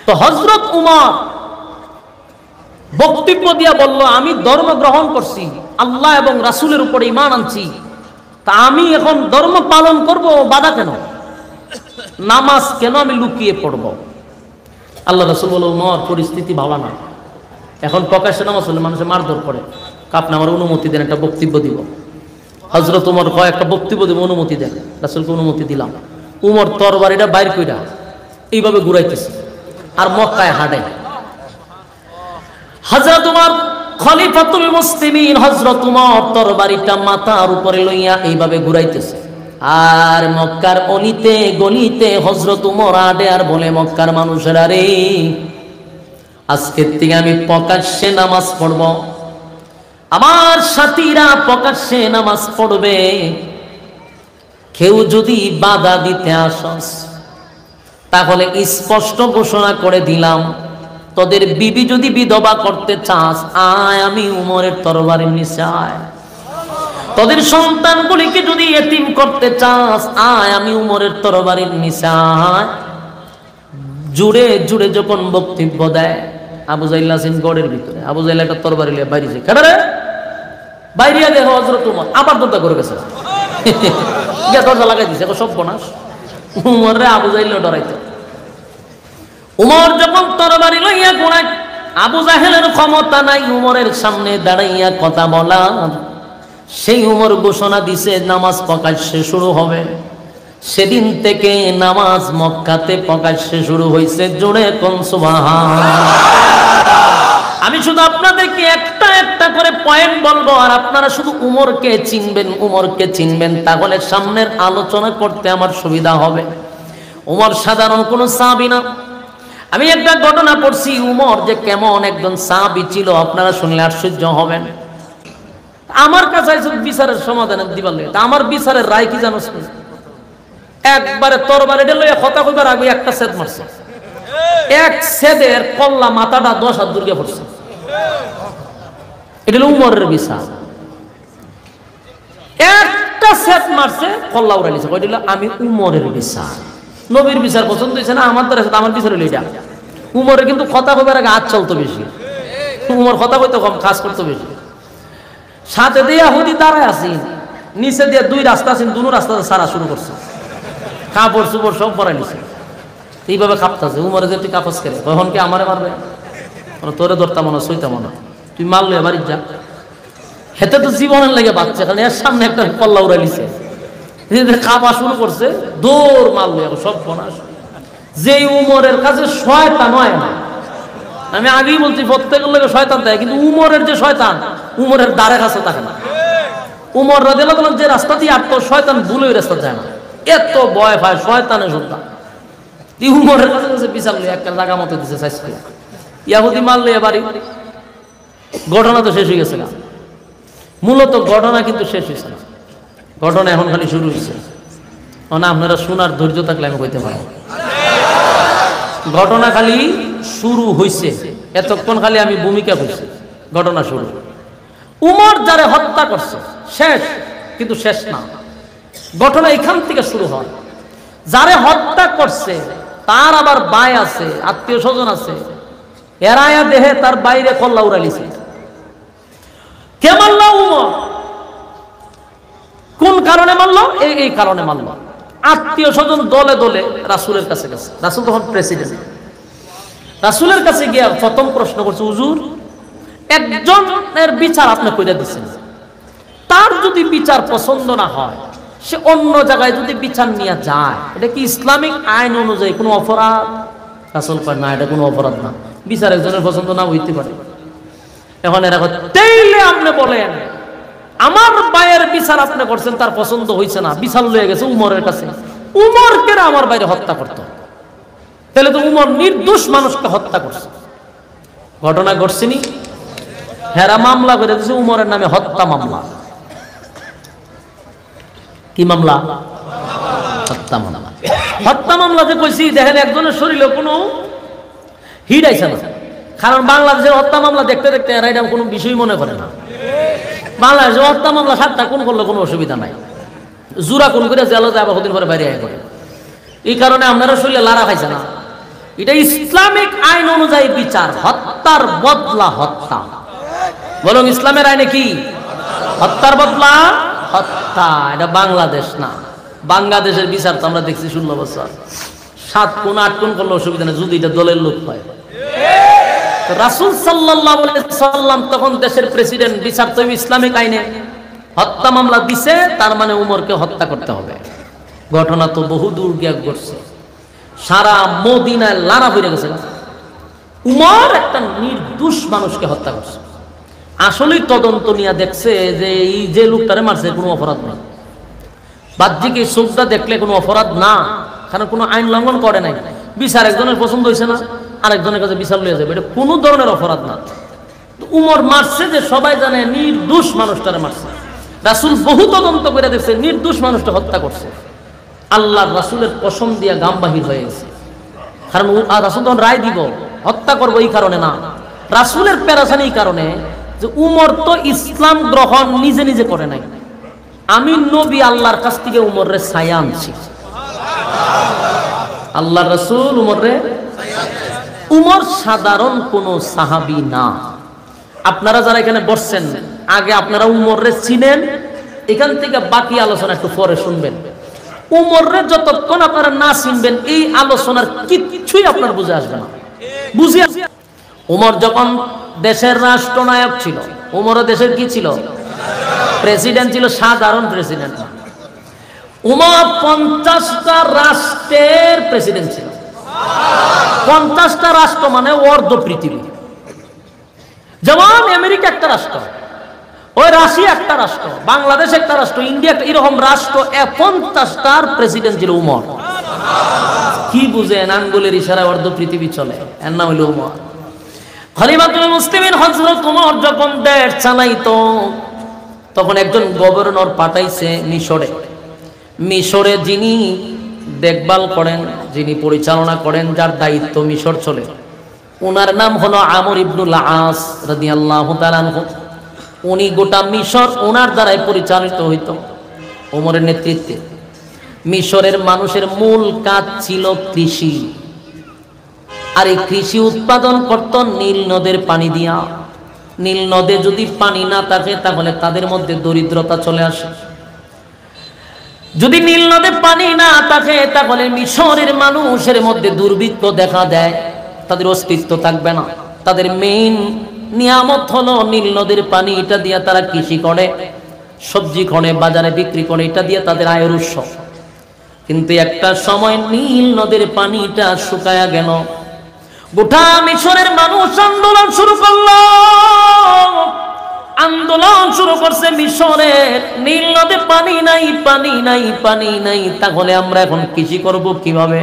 তো হযরত উমর বক্তব্য দিয়া বলল, আমি ধর্ম গ্রহণ করছি, আল্লাহ এবং রাসূলের উপরে ঈমান আনছি, তা আমি এখন ধর্ম পালন করব, বাধা কেন? নামাজ কেন আমি লুকিয়ে পড়ব? আল্লাহ রাসূল বলল, উমর পরিস্থিতি ভালো না, এখন প্রকাশ্যে নামাজ হলে মানুষে মারধর করে, আপনি আমার অনুমতি দেন, একটা বক্তব্য দিব। হযরত উমর কয়, একটা বক্তব্য দিব, অনুমতি দেন। রাসূলকে অনুমতি দিলাম। উমর তরবারিটা বাইর কইরা এইভাবে ঘুরাইতেছে আর মক্কায় হাঁটে। হযরত উমর খলিফাতুল মুসলিমিন, হযরত উমর তরবারিটা মাথার উপরে লইয়া এইভাবে ঘুরাইতেছে আর মক্কার অলিতে গলিতে হযরত উমর আডে আর বলে, মক্কার মানুষেরা রে, আজকের থেকে আমি প্রকাশ্যে নামাজ পড়ব, আমার সাথীরা প্রকাশ্যে নামাজ পড়বে, কেউ যদি বাধা দিতে আসস তাহলে স্পষ্ট ঘোষণা করে দিলাম, তোদের বিবি যদি বিধবা করতে চাস, আয় আমি উমরের তরবারির নিচে আয়। তোদের সন্তানগুলিকে যদি এতিম করতে চাস, আয় আমি উমরের তরবারির নিচে আয়। জুড়ে জুড়ে যখন বক্তব্য দেয়, আবু জাইল আছেন গড়ের ভিতরে, আবু জাইল একটা তরবারি লিয়ে বাইরে যায়, কেন রে বাইরিয়া দেখো হযরত উমর আবার দরজা করে গেছে, গিয়ে দরজা লাগাই দিছে, সব বনাস। উমর রে আবু জাইল ডরাইতে, উমর যখন তরবারি লইয়া ঘোড়ায়, আবু জাহেলের ক্ষমতা নাই উমরের সামনে দাঁড়াইয়া কথা বলার। সেই উমর ঘোষণা দিছে, নামাজ প্রকাশ্যে শুরু হবে। সেদিন থেকে নামাজ মক্কাতে প্রকাশ্যে শুরু হয়েছে। জোরে কোন সুবহানাল্লাহ। আমি শুধু আপনাদেরকে একটা একটা করে পয়েন্ট বলবো, আর আপনারা শুধু উমরকে চিনবেন, উমরকে চিনবেন, তাহলে সামনের আলোচনা করতে আমার সুবিধা হবে। উমর সাধারণ কোনো সাহাবী না। আমি একটা ঘটনা পড়ছি, উমর যে কেমন একজন সাহাবী ছিল, আপনারা শুনলে আশ্চর্য হবেন। আমার কাছে বিচারের সমাধান দিবার লাগে, আমার বিচারের রায় কি জানো? একবারে তরবারি লইয়া কথা কইবার আগে একটা সেদ মারছে, এক সেদের কল্লা মাথাটা 10 হাত দূরে পড়ছে। এটা হলো উমরের বিচার। একটা সেদ মারছে, কল্লা উড়াইছে, কইছিল আমি উমরের বিচার। নবীর বিচার পছন্দ হয়েছে না, আমার দ্বারা আমার বিচার হইল এটা। উমরের কিন্তু কথা কইবার আগে হাত চলতো বেশি, উমর কথা কইতে কম, কাজ করতো বেশি। সাথে দিয়ে হুদি দাঁড়ায় আছি, নিচে দিয়ে 2 রাস্তা আছেন, দুনো রাস্তা সারা শুরু করছে, কাপড় চুপড় সব পরাই নিছে, এইভাবে কাঁপতেছে। উমরে যে তুই কাপড় খেলে, কখন কি আমারে মারবে? তোরে ধরতাম না, সইতাম না, তুই মারলো এবারই যা। হেতে তো জীবনের লেগে বাচ্চা, কারণ এর সামনে একটা কল্লা উড়াই নিছে, কাঁপা শুরু করছে, দৌড় মারলো সব বনাস। যে উমরের কাছে শয়তান হয় না, আমি আগেই বলছি প্রত্যেকের লোকে শয়তান থাকে, কিন্তু উমরের যে শয়তান, উমরের দ্বারে কাছে থাকে না। উমর রাদিয়াল্লাহু আনহু যে রাস্তা দিয়ে আটতো, শয়তান ভুলে ওই রাস্তা যায় না, এত ভয় পায় শয়তানের সন্তান। উমরের কাছে কাছে বিচার লই একটা জায়গা মতো দিছে, ইয়াহুদি মারলে এবারই ঘটনা তো শেষ হয়ে গেছে না। মূলত ঘটনা কিন্তু শেষ হয়েছে না, ঘটনা এখন খালি শুরু হয়েছে। মানে আপনারা শোনার ধৈর্য থাকলে আমি কইতে পারবো, ঘটনা খালি শুরু হয়েছে, এতক্ষণ খালি আমি ভূমিকা করছি, ঘটনা শুরু। উমর যারে হত্যা করছে শেষ, কিন্তু শেষ না, ঘটনা এখান থেকে শুরু হয়। যারে হত্যা করছে তার আবার ভাই আছে, আত্মীয় স্বজন আছে, এরায়া দেহে তার বাইরে কল্লা উড়ালিছে। কে মারল? উমর। কোন কারণে মারল? এই কারণে মারল। আত্মীয় স্বজন দলে দলে রাসূলের কাছে গেছে, রাসূল তখন প্রেসিডেন্ট। রাসূলের কাছে গিয়ে প্রথম প্রশ্ন করছে, হুজুর একজনের বিচার আপনি কইরা দিচ্ছেন, তার যদি বিচার পছন্দ না হয়, সে অন্য জায়গায় যদি বিচার নিয়ে যায়, এটা কি ইসলামিক আইন অনুযায়ী কোনো অপরাধ? রাসূল কয় না, এটা কোনো অপরাধ না, বিচার একজনের পছন্দ না হইতে পারে। এখন এরা তাইলে আপনি বলেন আমার ভাইয়ের বিচার আপনি করছেন, তার পছন্দ হইছে না, বিচার লয়ে গেছে উমরের কাছে, উমর কেন আমার বাইরে হত্যা করতো? তাহলে তো উমর নির্দোষ মানুষকে হত্যা করছে। ঘটনা ঘটছেনি, হেরা মামলা করে দিয়েছে উমরের নামে, হত্যা মামলা। কি মামলা? হত্যা মামলা। হত্যা মামলাতে কইছি, দেখেন একজনের শরীরে কোনো হিট আইছে না, কারণ বাংলাদেশের হত্যা মামলা দেখতে দেখতে এরা এটা কোনো বিষয় মনে করে না। বাংলাদেশের হত্যা মামলা 7টা কোন করলে কোনো অসুবিধা নাই, জুরা কোন করে জেলে যায়, আবার কদিন পরে বাইরে আয় করে। এই কারণে আপনারা শরীরে লারা খাইছে না, এটা ইসলামিক আইন অনুযায়ী বিচার, হত্যার বদলা হত্যা। বলুন ইসলামের আইনে কি? হত্যার বদলা হত্যা। এটা বাংলাদেশ না, বাংলাদেশের বিচার তো আমরা দেখছি 16 বছর 7 কোণ 8 কোণ করলে অসুবিধা নেই, যদি এটা দলের লোক হয়। রাসূল সাল্লাল্লাহু আলাইহি সাল্লাম তখন দেশের প্রেসিডেন্ট, বিচার তো ইসলামিক আইনে। হত্যা মামলা দিছে, তার মানে উমরকে হত্যা করতে হবে। ঘটনা তো বহু দূর গিয়ে ঘটছে, সারা মদিনায় লারা হয়ে গেছে। উমর একটা নির্দোষ মানুষকে হত্যা করছে। আসলেই তদন্ত নিয়ে দেখছে যে এই যে লোকটারে মারছে কোনো অপরাধ নেই। বাহ্যিক এই চোখটা দেখলে কোনো অপরাধ না, কারণ কোনো আইন লঙ্ঘন করে নাই। বিচার একজনের পছন্দ হয়েছে না, আরেকজনের কাছে বিচার লইয়া যাবে, এটা কোনো ধরনের অপরাধ না। উমর মারছে যে সবাই জানে নির্দোষ মানুষটারে মারছে। রাসূল বহু তদন্ত করে দেখছে নির্দোষ মানুষটা হত্যা করছে। আল্লাহর রাসূলের কসম দিয়া গাম বাহির হয়ে গেছে। কারণ রাসূল তখন রায় দিব হত্যা করবো এই কারণে না, রাসূলের পেরেশানি এই কারণে যে উমর তো ইসলাম গ্রহণ নিজে নিজে করে নাই। আমি নবী আল্লাহর কাছ থেকে উমরের ছায়া আনছি। আল্লাহর রাসূল উমরে, উমর সাধারণ কোন সাহাবী না। আপনারা যারা এখানে বসছেন আগে আপনারা উমরে চিনেন, এখান থেকে বাকি আলোচনা একটু পরে শুনবেন। উমরে যতক্ষণ আপনারা না চিনবেন এই আলোচনার কিছুই আপনার বুঝে আসবে না। বুঝে উমর যখন দেশের রাষ্ট্রনায়ক ছিল, উমরও দেশের কি ছিল? প্রেসিডেন্ট ছিল, সাধারণ প্রেসিডেন্ট না। উমর 50টা রাষ্ট্রের প্রেসিডেন্ট ছিল। 50টা রাষ্ট্র মানে অর্ধ পৃথিবী। যেমন আমেরিকা একটা রাষ্ট্র, ওই রাশিয়া একটা রাষ্ট্র, বাংলাদেশ একটা রাষ্ট্র, ইন্ডিয়া একটা, এরকম রাষ্ট্র 50টার প্রেসিডেন্ট ছিল উমর। কি বুঝেন? আঙ্গুলের ইশারায় অর্ধ পৃথিবী চলে, এর নাম হইল উমর। খলিফাতুল মুসলিমিন হযরত উমর যখন দেশ চালাইতো তখন একজন গভর্নর পাঠাইছে মিশরে। মিশরে যিনি দেখভাল করেন, যিনি পরিচালনা করেন, যার দায়িত্ব মিশর চলে, ওনার নাম হলো আমর ইবনুল আস রাদিয়াল্লাহু তাআলা আনহু। উনি গোটা মিশর ওনার দ্বারাই পরিচালিত হইত, ওমরের নেতৃত্বে। মিশরের মানুষের মূল কাজ ছিল কৃষি, আর এই কৃষি উৎপাদন করত নীল নদের পানি দিয়া। নীল নদে যদি পানি না থাকে তাহলে তাদের মধ্যে দরিদ্রতা চলে আসে। যদি নীল নদে পানি না থাকে তাহলে মিশরের মানুষের মধ্যে দুর্ভিক্ষ দেখা দেয়, তাদের অস্তিত্ব থাকবে না। তাদের মেইন নিয়ামত হলো নীল নদের পানি, এটা দিয়ে তারা কৃষি করে, সবজি করে, বাজারে বিক্রি করে, এটা দিয়ে তাদের আয়ের উৎস। কিন্তু একটা সময় নীল নদের পানিটা শুকায়া গেল, গোটা মিশরের মানুষ আন্দোলন শুরু করলো। আন্দোলন শুরু করছে মিশরের, নীল নদে পানি নাই, পানি নাই, পানি নাই, তাহলে আমরা এখন কৃষি করব কিভাবে?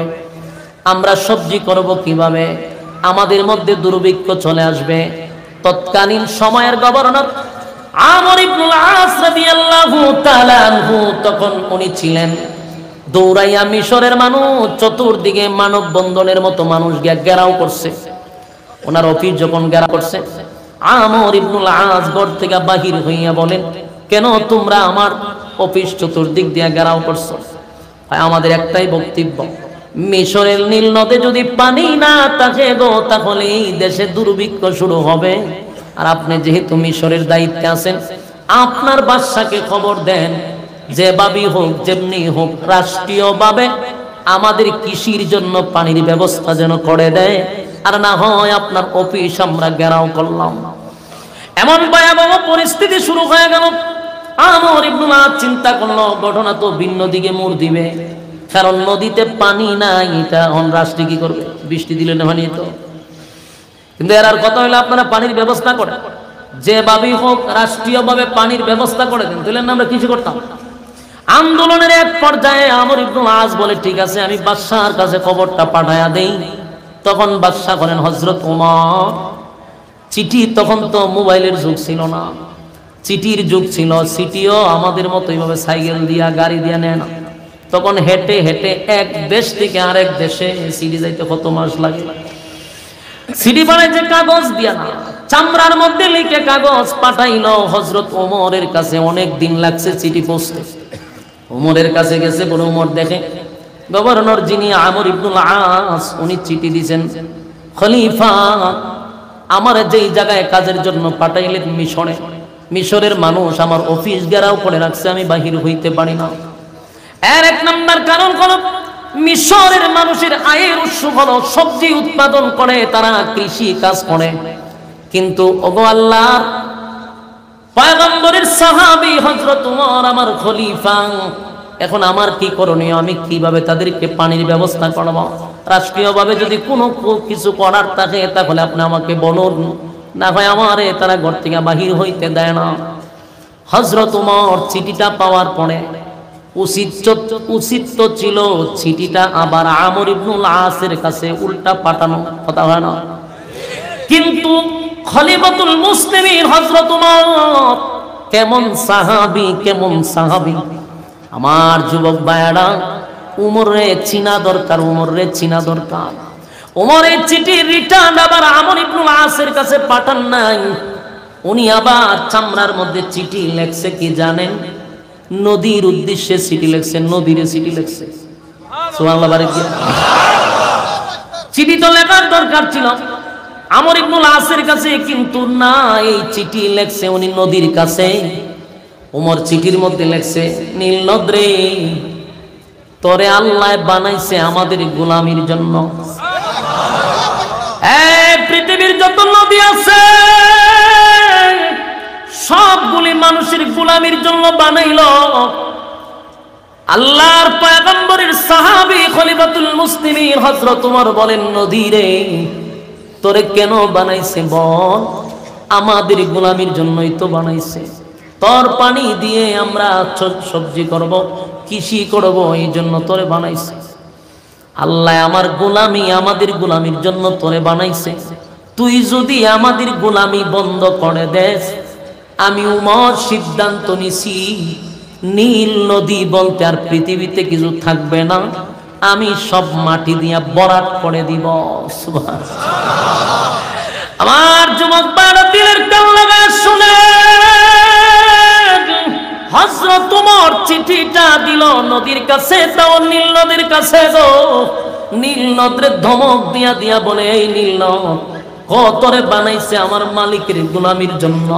আমরা সবজি করব কিভাবে? আমাদের মধ্যে দুর্ভিক্ষ চলে আসবে। তৎকালীন সময়ের গভর্নর আমর ইবনুল আস রাদিয়াল্লাহু তাআলা আনহু, তখন উনি ছিলেন। দৌড়াইয়া মিশরের মানুষ চতুর্দিকে মানববন্ধনের মতো মানুষ গিয়া ঘেরাও করছে। ওনার অফিস যখন ঘেরাও করছে, আমর ইবনুল আস ঘর থেকে বাহির হইয়া বলেন, কেন তোমরা আমার অফিস চতুর্দিক দিয়ে ঘেরাও করছো? আমাদের একটাই বক্তব্য, মিশরের নীল নদে যদি পানি না থাকে গো, তাহলে এই দেশে দুর্ভিক্ষ শুরু হবে। আর আপনি যেহেতু মিশরের দায়িত্বে আছেন, আপনার বাদশাকে খবর দেন, যেভাবেই হোক, যেমনি হোক, রাষ্ট্রীয়ভাবে আমাদের কৃষির জন্য পানির ব্যবস্থা যেন করে দেয়, আর না হয় আপনার অফিস আমরা ঘেরাও করলাম। এমন ভয়াবহ পরিস্থিতি শুরু হয়ে গেল। আমর ইবনুল আস চিন্তা করলো, ঘটনা তো ভিন্ন দিকে মোড় দিবে, কারণ নদীতে পানি নাই, এটা এখন রাষ্ট্র কি করবে? বৃষ্টি দিলে না পানি তো। কিন্তু এর আর কথা হইলো আপনারা পানির ব্যবস্থা করেন, যেভাবেই হোক রাষ্ট্রীয়ভাবে পানির ব্যবস্থা করে দেন, তাহলে আমরা কিছু করতাম। আন্দোলনের এক পর্যায়ে আমর ইবনুল আস বলে, ঠিক আছে আমি বাদশার কাছে খবরটা পাঠায়া দেই। তখন বাদশাহ বলেন, হযরত ওমর, চিঠি, তখন তো মোবাইলের যুগ ছিল না, চিঠির যুগ ছিল। চিঠিও আমাদের মতো এইভাবে সাইকেল দিয়া, গাড়ি দিয়া নেয় না। তখন হেঁটে হেঁটে এক দেশ থেকে আরেক দেশে চিঠি যাইতে কত মাস লাগে। চিঠি বানাইছে কাগজ দিয়া না, চামড়ার মধ্যে লিখে কাগজ পাঠাইলো হযরত ওমরের কাছে। অনেক দিন লাগছে চিঠি পৌঁছতে। ওমরের কাছে গেছে, বলে ওমর দেখে গভর্নর যিনি আমর ইবনুল আস, উনি চিঠি দিয়েছেন, খলিফা আমার যেই জায়গায় কাজের জন্য পাঠাইলেন মিশরে, মিশরের মানুষ আমার অফিস ঘেরাও করে রাখছে, আমি বাহির হইতে পারি না। এর এক নাম্বার কারণ হলো মিশরের মানুষের আয়ের উৎস হলো সবজি উৎপাদন করে, তারা কৃষি কাজ করে। কিন্তু ওগো আল্লাহর পয়গম্বরের সাহাবী হযরত ওমর আমার খলিফা, এখন আমার কি করণীয়? আমি কিভাবে তাদেরকে পানির ব্যবস্থা করব? রাষ্ট্রীয়ভাবে যদি কোনো কিছু করার থাকে তাহলে আপনি আমাকে বলুন, না হয় আমারে তারা ঘর থেকে বাহির হইতে দেয় না। হযরত ওমর চিঠিটা পাওয়ার পরে উচিত তো ছিল চিঠিটা আবার আমর ইবনুল আসের কাছে উল্টা পাঠানো, কথা হয় না? কিন্তু খলিফাতুল মুসলিমিন হযরত ওমর কেমন সাহাবী, আমার যুবক ভাইরা, উমরে চিনা দরকার, উমরের চিঠি রিটার্ন আবার আমর ইবনুল আসের কাছে পাঠান নাই। উনি আবার চামড়ার মধ্যে চিঠি লেখছে কি জানেন? নদীর উদ্দেশ্যে চিঠি লেখছে, নদীরে চিঠি লেখছে। সুবহানাল্লাহ, বারে কি চিঠি তো লেখার দরকার ছিল আমর ইবনুল আসের কাছে, কিন্তু না, এই চিঠি লেখছে উনি নদীর কাছে। উমর চিঠির মধ্যে লেখছে, নীল নদরে তোরে আল্লাহ বানাইছে আমাদের গোলামির জন্য। পৃথিবীর যত নদী আছে সবগুলি মানুষের গোলামির জন্য বানাইলো। আল্লাহর পয়গম্বরের সাহাবী খলিফাতুল মুসলিমিন হযরত ওমর বলেন, নদীরে তোরে কেন বানাইছে বল? আমাদের গোলামির জন্যই তো বানাইছে। তোর পানি দিয়ে আমরা সবজি করব, কৃষি করব, এই জন্য তোরে বানাইছে। আল্লাহ আমার গোলামি, আমাদের গোলামির জন্য তোরে বানাইছে। তুই যদি আমাদের গোলামি বন্ধ করে দেস, আমি উমর সিদ্ধান্ত নিছি নীল নদী বলতে আর পৃথিবীতে কিছু থাকবে না, আমি সব মাটি দিয়া বরাট করে দিব। আমার যুবক বাড়া দিলের কান লাগায় শুনে হযরত ওমর চিঠিটা দিল নদীর কাছে, তাও নীল নদীর কাছে গো। নীল নদরে ধমক দিয়া বলে, এই নীল নদ, কতরে বানাইছে আমার মালিকের গোলামির জন্য,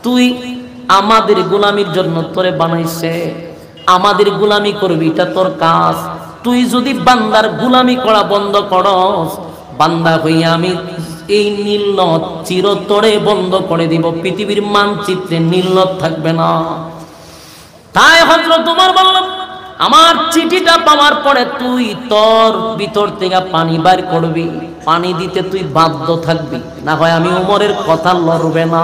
তুই আমাদের গোলামির জন্য তোরে বানাইছে, আমাদের গোলামি করবি, এটা তোর কাজ। তুই যদি বান্দার গোলামি করা বন্ধ করস, বান্দা হইয়া আমি এই নীল নদ চিরতরে বন্ধ করে দিব, পৃথিবীর মানচিত্রে নীল নদ থাকবে না। তাই হযরত ওমর বলল, আমার চিঠিটা পাওয়ার পরে তুই তোর ভিতর থেকে পানি বাইর করবি, পানি দিতে তুই বাধ্য থাকবি, না হয় আমি ওমরের কথা লড়বে না।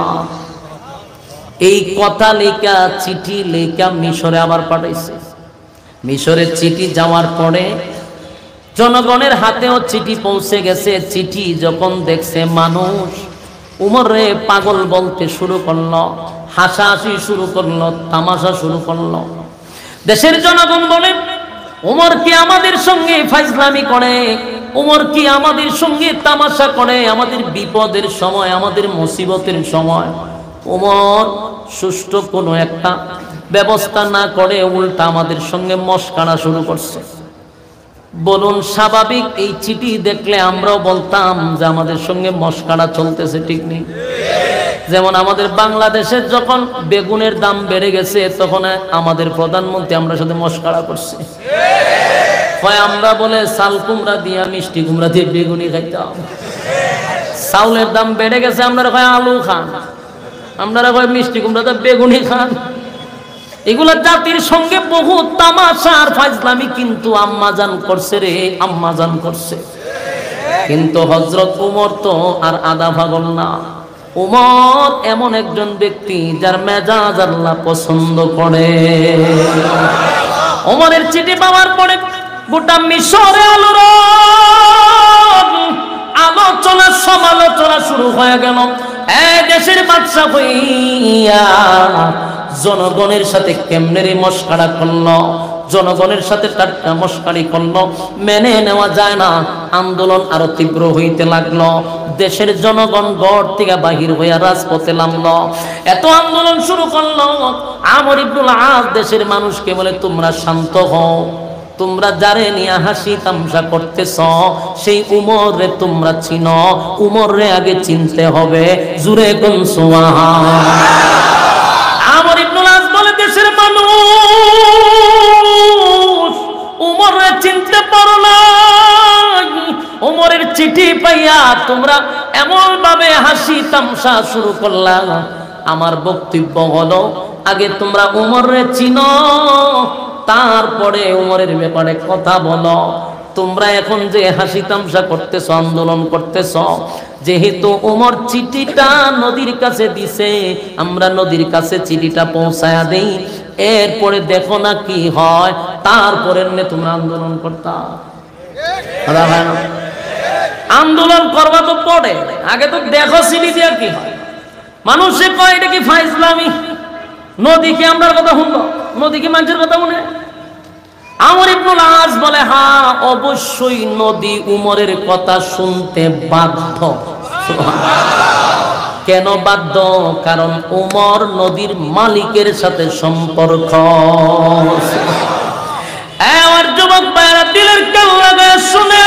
এই কথা লেখা চিঠি লেখা মিশরে আবার পাঠাইছে। মিশরের চিঠি যাওয়ার পরে জনগণের হাতেও চিঠি পৌঁছে গেছে। চিঠি যখন দেখছে মানুষ উমরে পাগল বলতে শুরু করলো, হাসাহাসি শুরু করলো, তামাশা শুরু করলো। দেশের জনগণ বলে, উমর কি আমাদের সঙ্গে ফাজলামি করে? উমর কি আমাদের সঙ্গে তামাশা করে? আমাদের বিপদের সময়, আমাদের মুসিবতের সময় উমর সুষ্ঠু কোনো একটা ব্যবস্থা না করে উল্টা আমাদের সঙ্গে মস্কারা শুরু করছে। বলুন স্বাভাবিক এই চিঠি দেখলে আমরাও বলতাম যে আমাদের সঙ্গে মস্কারা চলতেছে, ঠিক নেই? যেমন আমাদের বাংলাদেশে যখন বেগুনের দাম বেড়ে গেছে তখন আমাদের প্রধানমন্ত্রী আমরা সাথে মস্কারা করছে। আমরা বলে চাল কুমড়া দিয়া মিষ্টি কুমড়া দিয়ে বেগুনি খাইতাম। চাউলের দাম বেড়ে গেছে, আমরা কয় আলু খান, আমরা কয় মিষ্টি কুমড়া দিয়ে বেগুনি খান। এগুলা জাতির সঙ্গে বহু তামাশার ফাজলামি কিন্তু আম্মাজান করছে রে, আম্মাজান করছে। কিন্তু হযরত ওমর তো আর আধা পাগল না। ওমর এমন একজন ব্যক্তি যার মেজাজ আল্লাহ পছন্দ করে। ওমরের চিঠি পাওয়ার পরে গোটা মিশরে আলোচনা সমালোচনা শুরু হয়ে গেল। এই দেশের বাদশা হইয়া জনগণের সাথে কেমনে রে মস্কারা করলো, জনগণের সাথে ঠাট্টা মস্কারি করলো, মেনে নেওয়া যায় না। আন্দোলন আরো তীব্র হইতে লাগলো। দেশের জনগণ গড় থেকে বাহির হইয়া রাজপথে নামলো। এত আন্দোলন শুরু করলো। আমর ইবনুল আস দেশের মানুষকে বলে, তোমরা শান্ত হও, তোমরা যারে নিয়ে হাসি তামসা করতেছ সেই উমর রে তোমরা চিনো, উমর রে আগে চিনতে হবে। জুরে কোন সুবহান। আমর ইবনুল আস বলে, দেশের মানুষ উমর রে চিনতে পারো না, উমরের চিঠি পাইয়া তোমরা এমন ভাবে হাসি তামসা শুরু করলা। আমার বক্তব্য হলো, আগে তোমরা উমর রে চিনো, তারপরে উমরের ব্যাপারে কথা বলো। তোমরা এখন যে হাসি তামসা করতেছ, আন্দোলন করতেছ, যেহেতু উমর চিঠিটা নদীর কাছে দিছে, আমরা নদীর কাছে চিঠিটা পৌঁছায়া দেই, এরপরে দেখো না কি হয়, তারপরে তোমরা আন্দোলন করতা। আন্দোলন করবা তো পড়ে, আগে তো দেখো চিঠি দিয়া কি হয়। মানুষে কয় এটা কি ফাইজলামি, নদী কি আমরার কথা শুনবো, নদী কি মানুষের কথা শুনে? আমর ইবনুল আস বলে, হ্যাঁ অবশ্যই নদী উমরের কথা শুনতে বাধ্য। কেন বাধ্য? কারণ উমর নদীর মালিকের সাথে সম্পর্ক। আমার যুবক ভাইরা দিলের কান লাগায় শুনে,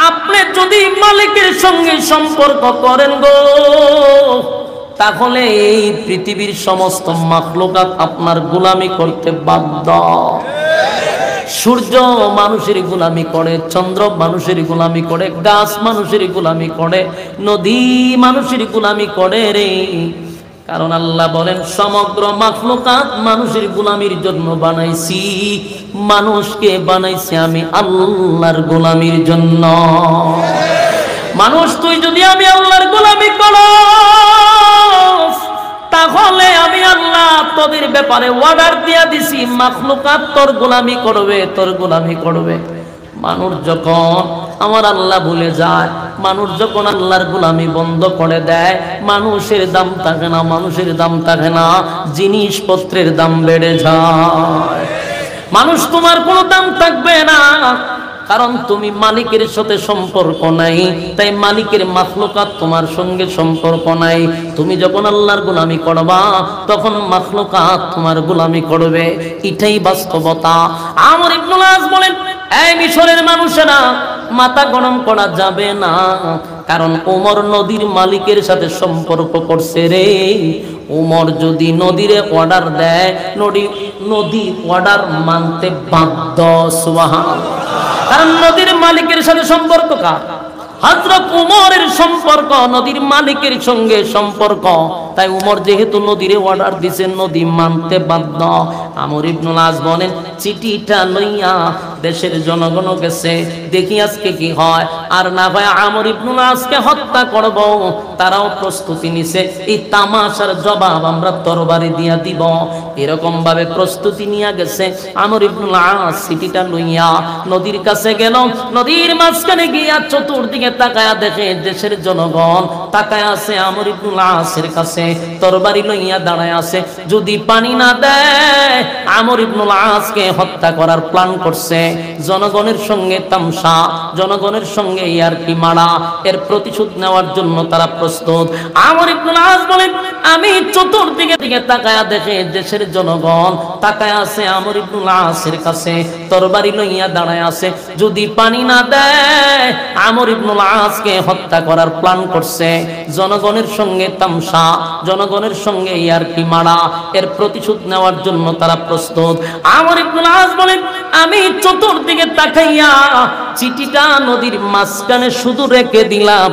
আপনি যদি মালিকের সঙ্গে সম্পর্ক করেন গো, তাহলে এই পৃথিবীর সমস্ত মাখলুকাত আপনার গোলামি করতে বাধ্য। সূর্য মানুষের গোলামি করে, চন্দ্র মানুষের গোলামি করে, গাছ মানুষের গোলামি করে, নদী মানুষের গোলামি করে রে। কারণ আল্লাহ বলেন, সমগ্র মাখলুকাত মানুষের গোলামির জন্য বানাইছি, মানুষকে বানাইছি আমি আল্লাহর গোলামির জন্য। মানুষ তুই যদি আমি আল্লাহর গোলামি করো, তাহলে আমি আল্লাহ তোদের ব্যাপারে অর্ডার দিয়া দিছি, মাখলুকাত তোর গোলামি করবে, তোর গোলামি করবে। মানুষ যখন আমার আল্লাহ ভুলে যায়, মানুষ যখন আল্লাহর গোলামি বন্ধ করে দেয়, মানুষের দাম থাকে না, মানুষের দাম থাকে না, জিনিসপত্রের দাম বেড়ে যায়। মানুষ তোমার কোনো দাম থাকবে না, কারণ তুমি মালিকের সাথে সম্পর্ক নাই, তাই মালিকের মাখলুকাত তোমার সঙ্গে সম্পর্ক নাই। তুমি যখন আল্লাহর গোলামি করবা, তখন মাখলুকাত তোমার গোলামি করবে, এটাই বাস্তবতা। আমর ইবনুল আস বলেন, এই মিশরের মানুষেরা, মাথা গরম করা যাবে না, কারণ ওমর নদীর মালিকের সাথে সম্পর্ক করছে রে। ওমর যদি নদীরে অর্ডার দেয়, নদী অর্ডার মানতে বাধ্য। সুবহানাল্লাহ। কারণ নদীর মালিকের সাথে সম্পর্ক কার? হযরত উমরের সম্পর্ক নদীর মালিকের সঙ্গে সম্পর্ক। তাই উমর যেহেতু নদীরে অর্ডার দিছে, নদী মানতে বাধ্য। আমর ইবনুল আস বলেন, চিঠিটা লইয়া দেশের জনগণ গেছে, দেখি আজকে কি হয়। আর না হয় আমর ইবনুল আসকে হত্যা করব, তারাও প্রস্তুতি নিছে, এই তামাশার জবাব আমরা তরবারি দিয়া দিব, এরকম ভাবে প্রস্তুতি নিয়ে গেছে। আমর ইবনুল আস চিঠিটা লইয়া নদীর কাছে গেল। নদীর মাঝখানে গিয়া চতুর্দিকে তাকায়া দেখে দেশের জনগণ তাকায় আছে আমর ইবনুল আসের কাছে, তরবারি লইয়া দাঁড়ায় আছে। যদি পানি না দেয়, আমর ইবনুল আসকে হত্যা করার প্ল্যান করছে। জনগণের সঙ্গে তামসা, জনগণের সঙ্গে ইয়ারকি মারা, এর প্রতিশোধ নেওয়ার জন্য তারা প্রস্তুত। আমর ইবনুল আস বলেন, আমি চতুর্দিকে দিকে তাকায়া দেখে দেশের জনগণ তাকায় আছে আমর ইবনুল আসের কাছে, তরবারি লইয়া দাঁড়ায় আছে। যদি পানি না দেয়, আমর ইবনুল আসকে হত্যা করার প্ল্যান করছে। জনগণের সঙ্গে তামসা, জনগণের সঙ্গে ইয়ারকি মারা, এর প্রতিশোধ নেওয়ার জন্য তারা প্রস্তুত। আমর ইবনুল আস বলেন, আমি চতুর্দিকে তাকাইয়া চিঠিটা নদীর মাঝখানে শুধু রেখে দিলাম।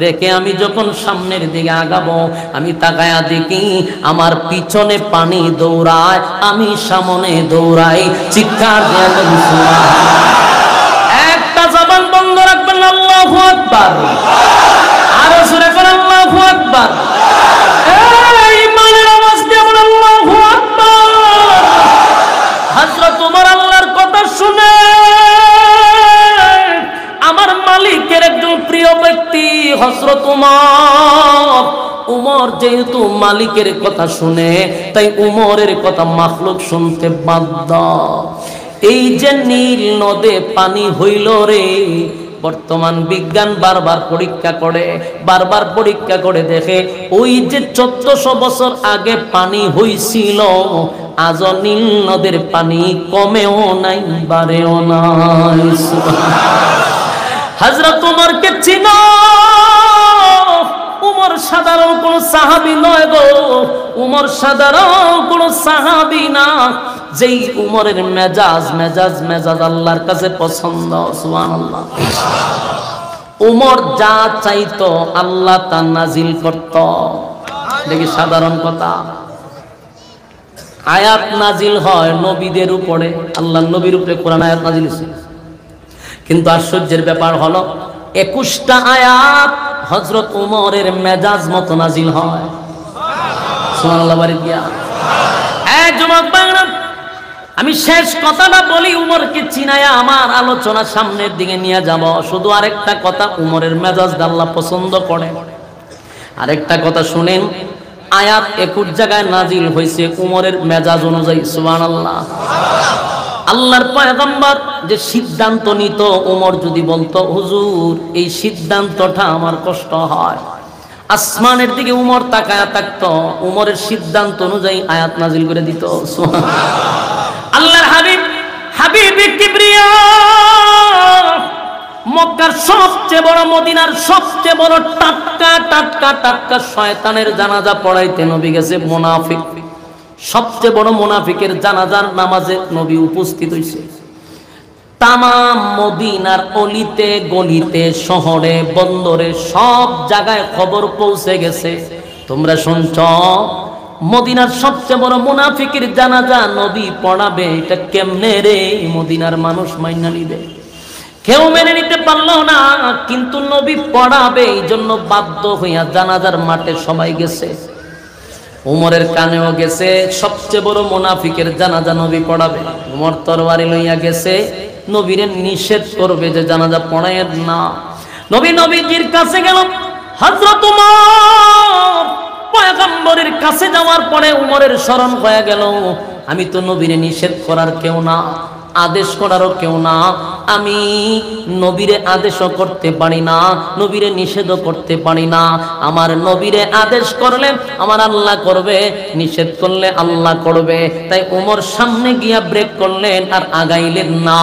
রেখে আমি যখন সামনের দিকে আগাবো, আমি তাকায়া দেখি আমার পিছনে পানি দৌড়ায়, আমি সামনে দৌড়াই। চিৎকার দিয়া বলি সুবহানাল্লাহ। একটা জবান বন্ধ রাখবেন, আল্লাহু আকবার। আরো জোরে করে আল্লাহু আকবার। এই ইমানের আওয়াজ দিয়ে বলেন আল্লাহু আকবার। হযরত ওমর আল্লাহর কথা শুনে, আমার মালিকের একজন প্রিয় ব্যক্তি হযরত ওমর। উমর যেহেতু মালিকের কথা শুনে, তাই উমরের কথা মাখলুক শুনতে বাধ্য। এই যে নীল নদে পানি হইল রে, বর্তমান বিজ্ঞান বারবার পরীক্ষা করে দেখে, ওই যে 1400 বছর আগে পানি হইছিল, আজ নীল নদের পানি কমেও নাই বাড়েও নাই। হযরত উমরকে চিনো? উমর সাধারণ কোন সাহাবী নয় গো, উমর সাধারণ কোন সাহাবী না। যেই উমরের মেজাজ মেজাজ মেজাজ আল্লাহর কাছে পছন্দ। সুবহানাল্লাহ। উমর যা চাইতো আল্লাহ তা নাজিল করত। দেখি সাধারণ কথা, আয়াত নাজিল হয় নবীদের উপরে, আল্লাহ নবীর উপরে কোরআন আয়াত নাজিল হয়েছে। কিন্তু আশ্চর্যের ব্যাপার হলো 21টা আয়াত হযরত উমরের মেজাজ মতো নাজিল হয়। সুবহানাল্লাহ। বাড়ি দিয়া যুবক বাংলা, আমি শেষ কথাটা বলি, উমরকে চিনায়া আমার আলোচনা সামনের দিকে নিয়ে যাব। শুধু আরেকটা কথা, উমরের মেজাজ আল্লাহ পছন্দ করে। আরেকটা কথা শুনেন, আয়াত 21 জায়গায় নাজিল হয়েছে উমরের মেজাজ অনুযায়ী। সুবহানাল্লাহ। আল্লাহর পয়গম্বর যে সিদ্ধান্ত নিত, উমর যদি বলতো হুজুর এই সিদ্ধান্তটা আমার কষ্ট হয়, আসমানের দিকে উমর তাকায়া থাকতো, উমরের সিদ্ধান্ত অনুযায়ী আয়াত নাজিল করে দিত। আল্লাহর হাবিব হাবিবে কিবরিয়া মক্কার সবচেয়ে বড়, মদিনার সবচেয়ে বড় টাটকা টাটকা টাটকা শয়তানের জানাজা পড়াইতে নবী গেছে। মুনাফিক, সবচেয়ে বড় মুনাফিকের জানাজার নামাজে নবী উপস্থিত হইছে। তামাম মদিনার অলিতে গলিতে শহরে বন্দরে সব জায়গায় খবর পৌঁছে গেছে। তোমরা শুনছ মদিনার সবচেয়ে বড় মুনাফিকের জানাজা নবী পড়াবে। এটা কেমনে রে মদিনার মানুষ মাইনা নিবে? কেউ মেনে নিতে পারলো না, কিন্তু নবী পড়াবে, এই জন্য বাধ্য হইয়া জানাজার মাঠে সবাই গেছে। উমরের কানেও গেছে, সবচেয়ে বড় মুনাফিকের জানাজা নবী পড়াবে। উমর তরবারি লইয়া গেছে, নবীরে নিষেধ করবে যে জানাজা পড়ায়েন না। নবীজির কাছে গেল। হযরত উমর পয়গম্বরের কাছে যাওয়ার পরে উমরের স্মরণ হয়ে গেল, আমি তো নবীরে নিষেধ করার কেউ না, আদেশ করারও কেউ না। আমি নবীরে আদেশও করতে পারি না, নবীরে নিষেধও করতে পারি না। আমার নবীরে আদেশ করলে আমার আল্লাহ করবে, নিষেধ করলে আল্লাহ করবে। তাই ওমর সামনে গিয়া ব্রেক করলেন আর আগাইলেন না,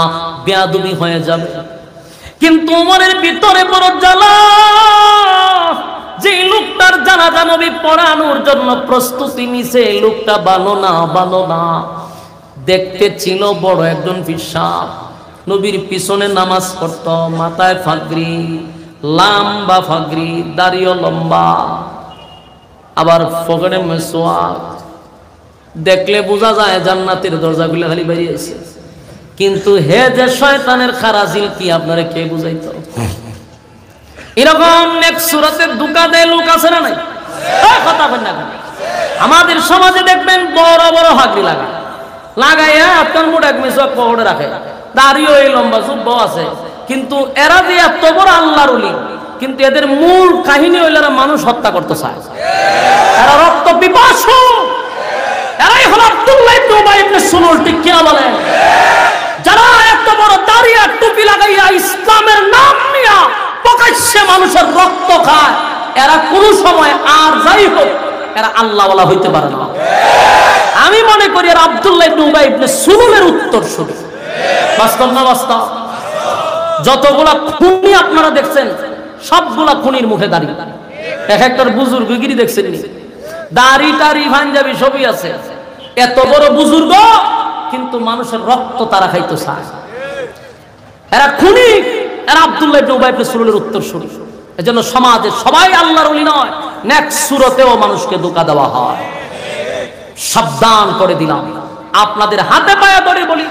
বেয়াদবি হয়ে যাবে। কিন্তু ওমরের ভিতরে বড় জ্বালা, যে লোকটার জানাজা নবী পড়ানোর জন্য প্রস্তুতি নিছে, লোকটা ভালো না, ভালো না। দেখতে ছিল বড় একজন পিসাব, নবীর পিছনে নামাজ পড়ত, মাথায় ফাগরি, লম্বা ফাগরি, দাড়িও লম্বা, আবার ফগরে মেসওয়াক। দেখলে বোঝা যায় জান্নাতের দরজাগুলো খালি বেরিয়েছে। কিন্তু হে যে শয়তানের খারাজিল, কি আপনারা কে বুঝাইতো? এরকম এক সুরাতে ধোঁকা দেয় লোক আছে না নাই? কথা বলেন না। আমাদের সমাজে দেখবেন বড় বড় হাগরি লাগাইয়া আপনার মুখ এক মেসওয়াক পকেটে রাখে, দাড়িও এই লম্বা, জুব্বাও আছে। কিন্তু এরা যে এত বড় আল্লাহর ওলি, কিন্তু এদের মূল কাহিনী হইল এরা মানুষ হত্যা করতে চায়, এরা রক্ত পিপাসু। এরাই হলো আব্দুল্লাহ ইবনে উবাই ইবনে সুলুল। ঠিক কি না বলেন? যারা এত বড় দাড়ি আর টুপি লাগাইয়া ইসলামের নাম নিয়া প্রকাশ্যে মানুষের রক্ত খায়, এরা কোন সময় আর যাই হোক এরা আল্লাহওয়ালা হইতে পারে না। আমি মনে করি এরা আব্দুল্লাহ ইবনে উবাই ইবনে সুলুলের উত্তরসূরি। বাস্তব না বাস্তব? যতগুলা খুনি আপনারা দেখছেন, সবগুলা খুনির মুখে দাড়ি। এক একটার বুজুর্গগিরি দেখছেন, দাড়ি টাড়ি পাঞ্জাবি সবই আছে। এত বড় বুজুর্গ, কিন্তু মানুষের রক্ত তারা খাইতে চায়। এরা খুনি, এরা আব্দুল্লাহ ইবনে উবাই ইবনে সুলুলের উত্তরসূরি। এজন্য সমাজে সবাই আল্লাহর ওলি নয়, নেক্সট সুরতেও মানুষকে ধোঁকা দেওয়া হয়। সাবধান করে দিলাম, আপনাদের হাতে পায়ে ধরে বলি,